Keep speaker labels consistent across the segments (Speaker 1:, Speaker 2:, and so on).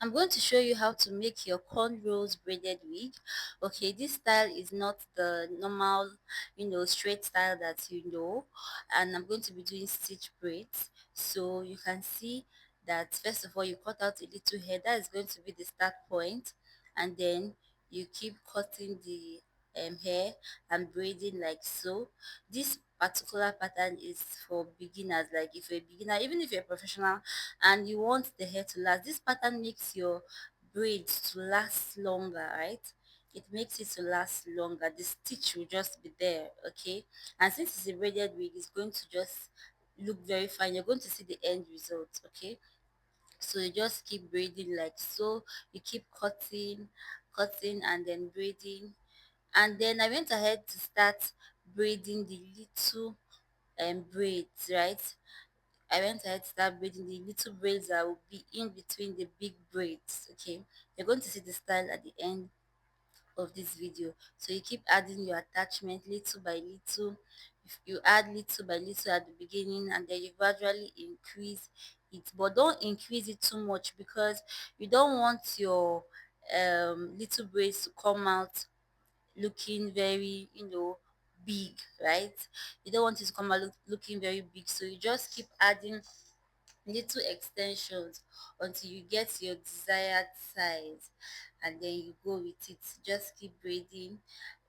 Speaker 1: I'm going to show you how to make your cornrows braided wig. Okay, this style is not the normal, straight style that you know, and I'm going to be doing stitch braids. So you can see that first of all, you cut out a little hair. That is going to be the start point, and then you keep cutting the hair and braiding like so. This particular pattern is for beginners. Like if you're a beginner, even if you're a professional and you want the hair to last, this pattern makes your braids to last longer, right? It makes it to last longer. The stitch will just be there, okay? And since it's a braided wig, it's going to just look very fine. You're going to see the end result, okay? So you just keep braiding like so. You keep cutting and then braiding. And then I went ahead to start braiding the little braids, right? I went ahead to start braiding the little braids that will be in between the big braids. Okay, you're going to see the style at the end of this video. So you keep adding your attachment little by little. If you add little by little at the beginning, and then you gradually increase it, but don't increase it too much because you don't want your little braids to come out looking very, big, right? You don't want it to come out looking very big, so you just keep adding little extensions until you get your desired size, and then you go with it. Just keep braiding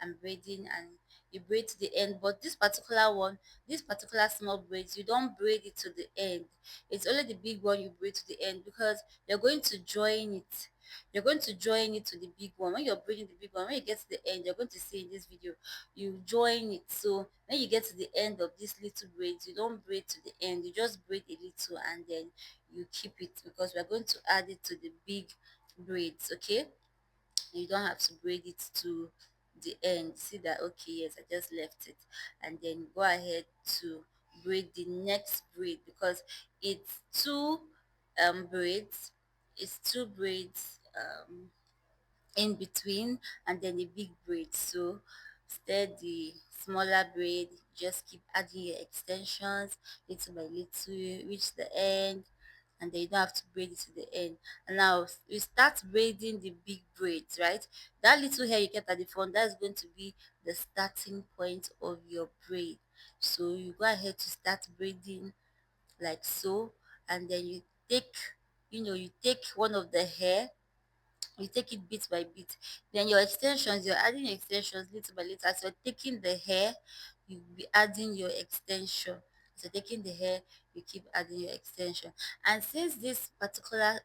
Speaker 1: and braiding, and you braid to the end. But this particular one, this particular small braids, you don't braid it to the end. It's only the big one you braid to the end because you're going to join it. You're going to join it to the big one. When you're braiding the big one, when you get to the end, you're going to see in this video, you join it. So when you get to the end of this little braids, you don't braid to the end, you just braid a little, and then you keep it because we're going to add it to the big braids. Okay, you don't have to braid it to the end. See that? Okay, yes, I just left it, and then go ahead to braid the next braid because it's two braids. It's two braids in between, and then the big braid. So instead the smaller braid, just keep adding your extensions little by little, reach the end, and then you don't have to braid it to the end. And now you start braiding the big braids, right? That little hair you kept at the front, that's going to be the starting point of your braid. So you go ahead to start braiding like so, and then take you take one of the hair, you take it bit by bit. Then your extensions, you're adding your extensions little by little. As you're taking the hair, you'll be adding your extension. As you're taking the hair, you keep adding your extension. And since this particular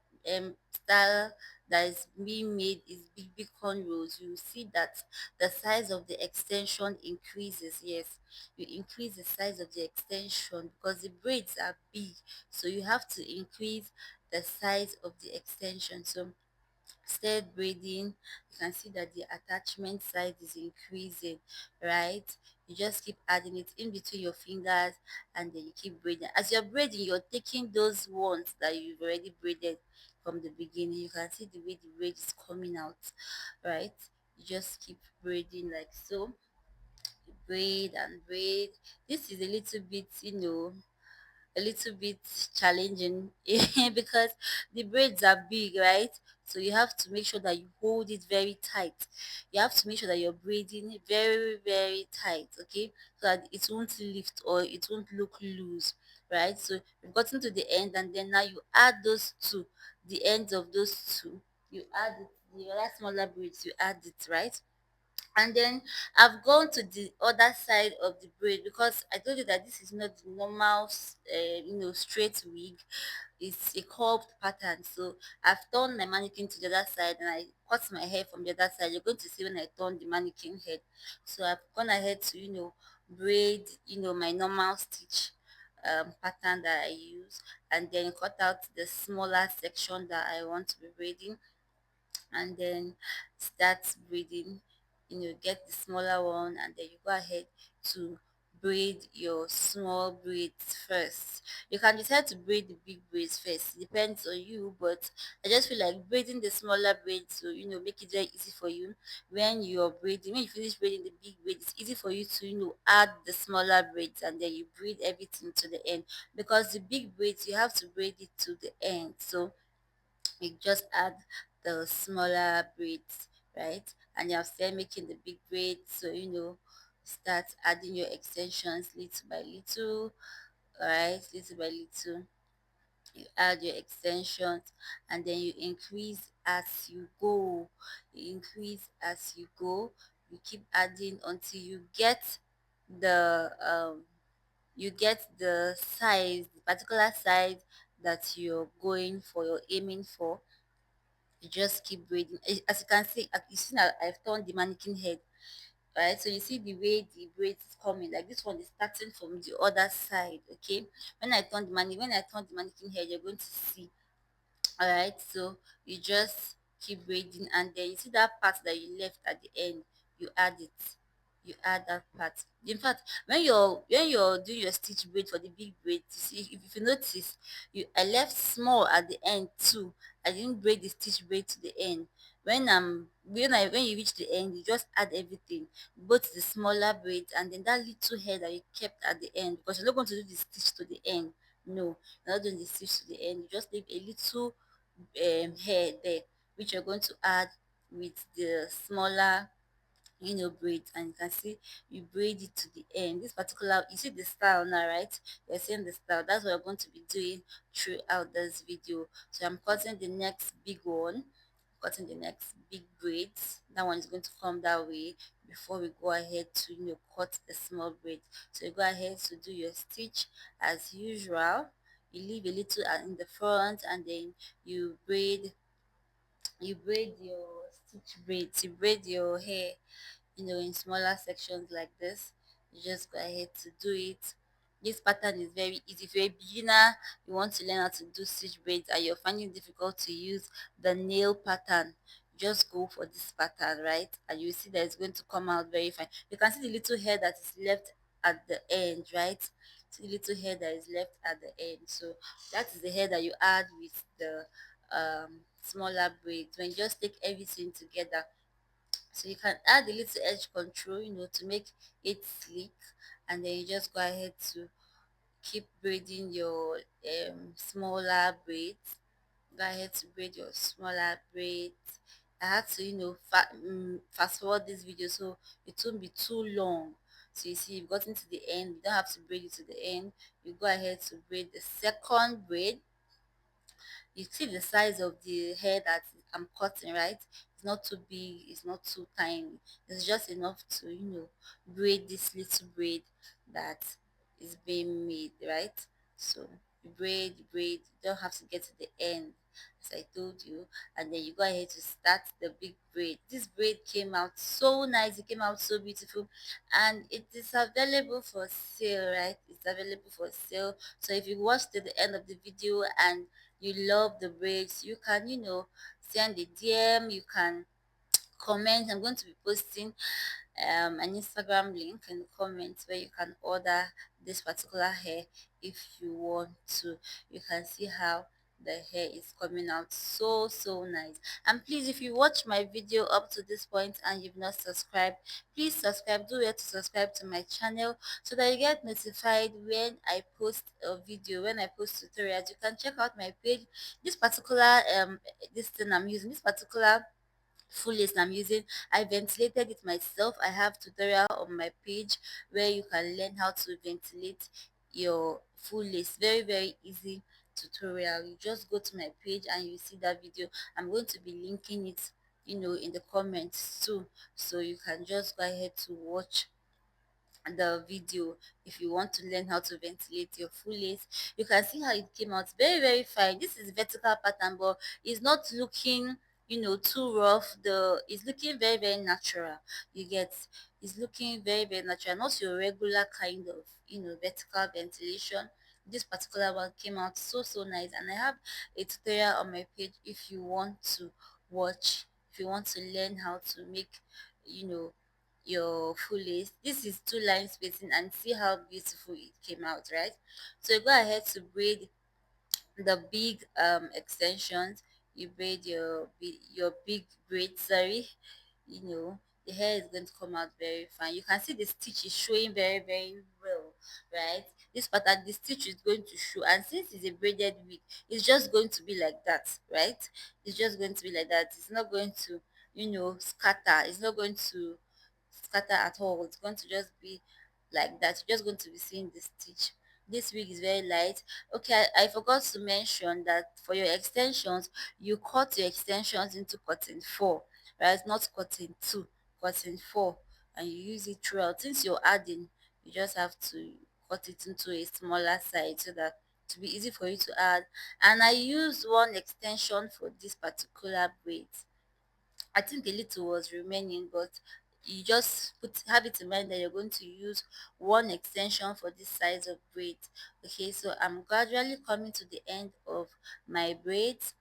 Speaker 1: style that is being made is big cornrows, you see that the size of the extension increases. Yes, you increase the size of the extension because the braids are big, so you have to increase the size of the extension. So stead braiding, you can see that the attachment size is increasing, right? You just keep adding it in between your fingers, and then you keep braiding. As you're braiding, you're taking those ones that you've already braided from the beginning. You can see the way the braid is coming out, right? You just keep braiding like so. You braid and braid. This is a little bit, a little bit challenging because the braids are big, right? So you have to make sure that you hold it very tight. You have to make sure that you're braiding it very, very tight, okay? So that it won't lift or it won't look loose, right? So you've gotten to the end, and then now you add those two, the ends of those two. You add it, the other smaller braids, you add it, right? And then I've gone to the other side of the braid because I told you that this is not the normal straight wig. It's a curved pattern. So I've turned my mannequin to the other side, and I cut my hair from the other side. You're going to see when I turn the mannequin head. So I've gone ahead to braid my normal stitch pattern that I use, and then cut out the smaller section that I want to be braiding, and then start braiding. Get the smaller one, and then you go ahead to braid your small braids first. You can decide to braid the big braids first, it depends on you, but I just feel like braiding the smaller braids to make it very easy for you. When you're braiding, when you finish braiding the big braids, it's easy for you to add the smaller braids, and then you braid everything to the end, because the big braids you have to braid it to the end. So you just add the smaller braids, right? And you're still making the big braids, so start adding your extensions little by little. All right, little by little you add your extensions, and then you increase as you go. You increase as you go. You keep adding until the um you get the size, the particular size that you're going for, you're aiming for. You just keep braiding. As you can see, you see that I've turned the mannequin head, right? So you see the way the braids is coming, like this one is starting from the other side. Okay, when I turn the mannequin head, you're going to see. All right, so you just keep braiding, and then you see that part that you left at the end, you add it. You add that part. In fact, when you're doing your stitch braid for the big braid, you see, if you notice, I left small at the end too. I didn't braid the stitch braid to the end. When you reach the end, you just add everything, both the smaller braids and then that little hair that you kept at the end, because you're not going to do the stitch to the end. No, you're not doing the stitch to the end. You just leave a little hair there, which you're going to add with the smaller braids, and you can see you braid it to the end. This particular, you see the style now, right? You're seeing the style. That's what I'm going to be doing throughout this video. So I'm cutting the next big one, cutting the next big braids. That one is going to come that way before we go ahead to cut the small braid. So you go ahead to do your stitch as usual. You leave a little in the front, and then you braid your stitch braids, you braid your hair in smaller sections like this. You just go ahead to do it. This pattern is very easy. If you're a beginner, you want to learn how to do stitch braids, and you're finding it difficult to use the nail pattern, just go for this pattern, right? And you see that it's going to come out very fine. You can see the little hair that is left at the end, right? See the little hair that is left at the end. So that is the hair that you add with the smaller braids. When you just take everything together, so you can add a little edge control, to make it sleek, and then you just go ahead to keep braiding your smaller braids. Go ahead to braid your smaller braids. I had to, fast forward this video so it won't be too long. So you see, you've gotten to the end. You don't have to braid it to the end. You go ahead to braid the second braid. You see the size of the hair that I'm cutting, right? It's not too big, it's not too tiny. It's just enough to, braid this little braid that is being made, right? So you braid, you don't have to get to the end, as I told you, and then you go ahead to start the big braid. This braid came out so nice, it came out so beautiful, and it is available for sale, right? It's available for sale. So if you watch to the end of the video and you love the braids, you can send a DM, you can comment. I'm going to be posting an Instagram link in the comments where you can order this particular hair if you want to. You can see how the hair is coming out so nice. And please, if you watch my video up to this point and you've not subscribed, please subscribe. Do it to subscribe to my channel so that you get notified when I post a video, when I post tutorials. You can check out my page. This particular this thing I'm using, this particular full lace I'm using, I ventilated it myself. I have tutorial on my page where you can learn how to ventilate your full lace. Very easy tutorial. You just go to my page and you see that video. I'm going to be linking it in the comments too, so you can just go ahead to watch the video if you want to learn how to ventilate your full lace. You can see how it came out very fine. This is vertical pattern, but it's not looking too rough. It's looking very natural. You get, it's looking very natural, not your regular kind of vertical ventilation. This particular one came out so nice, and I have a tutorial on my page if you want to watch, if you want to learn how to make you know your full lace. This is two line spacing, and see how beautiful it came out, right? So you go ahead to braid the big extensions. You braid your big braid, sorry. The hair is going to come out very fine. You can see the stitch is showing very well. right? This pattern, the stitch is going to show, and since it's a braided wig, it's just going to be like that, right? It's just going to be like that. It's not going to, scatter. It's not going to scatter at all. It's going to just be like that. You're just going to be seeing the stitch. This wig is very light. Okay, I forgot to mention that for your extensions, you cut your extensions into cotton 4, right? Not cotton 2, cotton 4, and you use it throughout. Since you're adding, you just have to cut it into a smaller size so that to be easy for you to add. And I used one extension for this particular braid. I think a little was remaining, but you just have it in mind that you're going to use one extension for this size of braid. Okay, so I'm gradually coming to the end of my braids.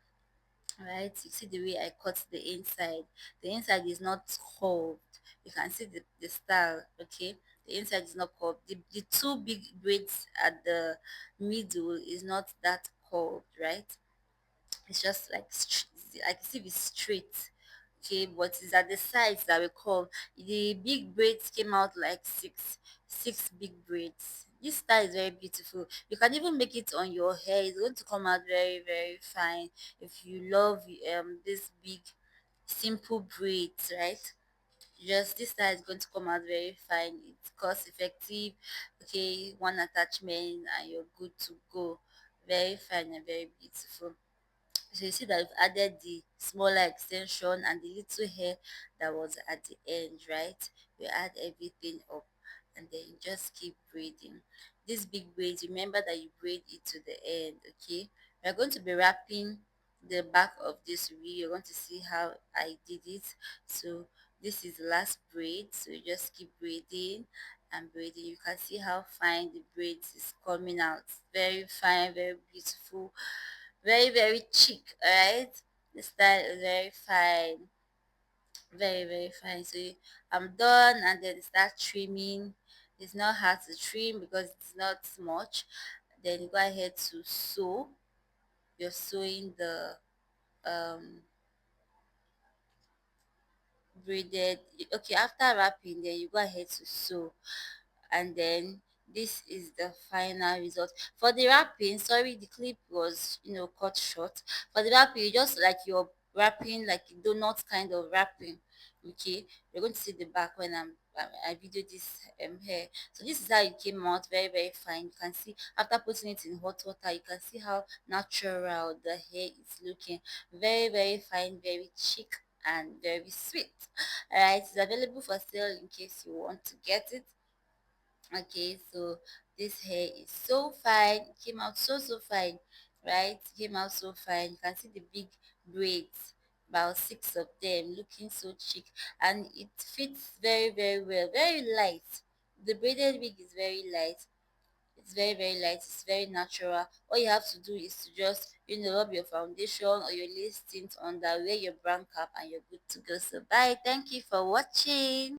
Speaker 1: Right, you see the way I cut the inside. The inside is not curved. You can see the style. Okay, the inside is not curved. The two big braids at the middle is not that curved, right? It's just like like if it's straight. Okay, but it's at the sides that we call the big braids came out like six big braids. This style is very beautiful. You can even make it on your hair. It's going to come out very, very fine if you love this big simple braids, right? Just this style is going to come out very fine. It's cost effective. Okay, one attachment and you're good to go. Very fine and very beautiful. So you see that we've added the smaller extension and the little hair that was at the end, right? We add everything up and then you just keep braiding. This big braids, remember that you braid it to the end, okay? We're going to be wrapping the back of this wig. You're going to see how I did it. So this is the last braid. So you just keep braiding and braiding. You can see how fine the braids is coming out. Very fine, very beautiful, very, very chic, right? The style is very fine, very, very fine. So I'm done, and then start trimming. It's not hard to trim because it's not much. Then you go ahead to sew. You're sewing the um braided. Okay, after wrapping, then you go ahead to sew, and then this is the final result. For the wrapping, sorry, the clip was cut short. For the wrapping, you just like you're wrapping like a donut kind of wrapping. Okay, you're going to see the back when I video this hair. So this is how it came out, very, very fine. You can see after putting it in hot water, you can see how natural the hair is looking. Very, very fine, very chic and very sweet. All right, it's available for sale in case you want to get it. Okay, so this hair is so fine. It came out so fine, right? It came out so fine. You can see the big braids, about six of them, looking so chic, and it fits very, very well. Very light. The braided wig is very light. It's very, very light. It's very natural. All you have to do is to just rub your foundation or your lace tint under, wear your brown cap, and you're good to go. So bye. Thank you for watching.